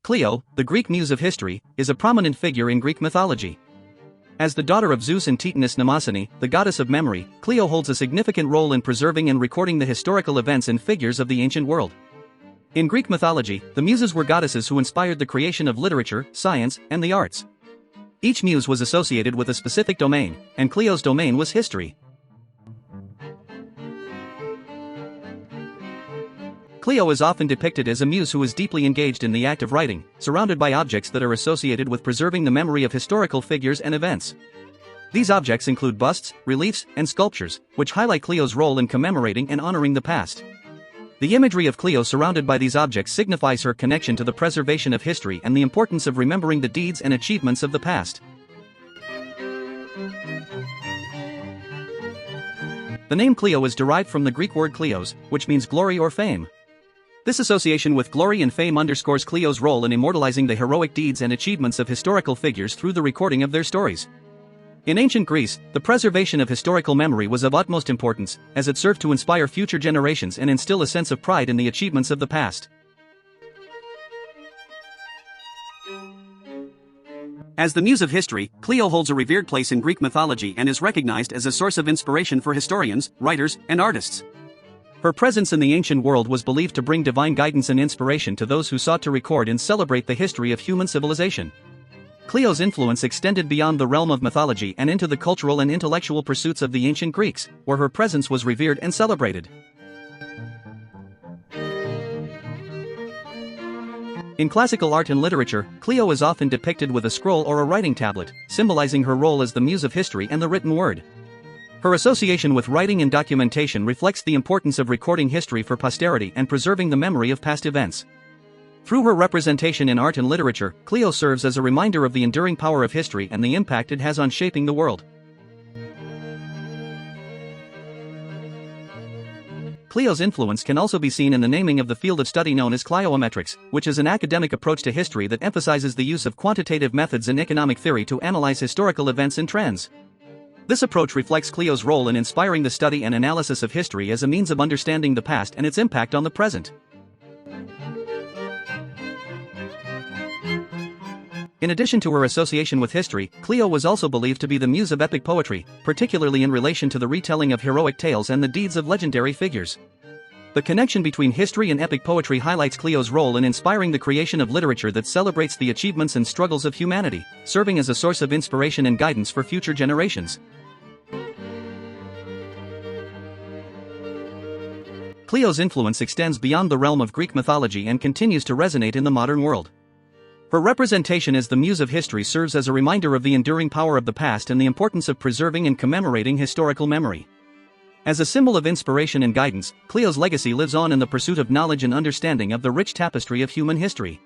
Clio, the Greek muse of history, is a prominent figure in Greek mythology. As the daughter of Zeus and Titaness Mnemosyne, the goddess of memory, Clio holds a significant role in preserving and recording the historical events and figures of the ancient world. In Greek mythology, the muses were goddesses who inspired the creation of literature, science, and the arts. Each muse was associated with a specific domain, and Clio's domain was history. Clio is often depicted as a muse who is deeply engaged in the act of writing, surrounded by objects that are associated with preserving the memory of historical figures and events. These objects include busts, reliefs, and sculptures, which highlight Clio's role in commemorating and honoring the past. The imagery of Clio surrounded by these objects signifies her connection to the preservation of history and the importance of remembering the deeds and achievements of the past. The name Clio is derived from the Greek word kleos, which means glory or fame. This association with glory and fame underscores Clio's role in immortalizing the heroic deeds and achievements of historical figures through the recording of their stories. In ancient Greece, the preservation of historical memory was of utmost importance, as it served to inspire future generations and instill a sense of pride in the achievements of the past. As the muse of history, Clio holds a revered place in Greek mythology and is recognized as a source of inspiration for historians, writers, and artists. Her presence in the ancient world was believed to bring divine guidance and inspiration to those who sought to record and celebrate the history of human civilization. Clio's influence extended beyond the realm of mythology and into the cultural and intellectual pursuits of the ancient Greeks, where her presence was revered and celebrated. In classical art and literature, Clio is often depicted with a scroll or a writing tablet, symbolizing her role as the muse of history and the written word. Her association with writing and documentation reflects the importance of recording history for posterity and preserving the memory of past events. Through her representation in art and literature, Clio serves as a reminder of the enduring power of history and the impact it has on shaping the world. Clio's influence can also be seen in the naming of the field of study known as cliometrics, which is an academic approach to history that emphasizes the use of quantitative methods in economic theory to analyze historical events and trends. This approach reflects Clio's role in inspiring the study and analysis of history as a means of understanding the past and its impact on the present. In addition to her association with history, Clio was also believed to be the muse of epic poetry, particularly in relation to the retelling of heroic tales and the deeds of legendary figures. The connection between history and epic poetry highlights Clio's role in inspiring the creation of literature that celebrates the achievements and struggles of humanity, serving as a source of inspiration and guidance for future generations. Clio's influence extends beyond the realm of Greek mythology and continues to resonate in the modern world. Her representation as the muse of history serves as a reminder of the enduring power of the past and the importance of preserving and commemorating historical memory. As a symbol of inspiration and guidance, Clio's legacy lives on in the pursuit of knowledge and understanding of the rich tapestry of human history.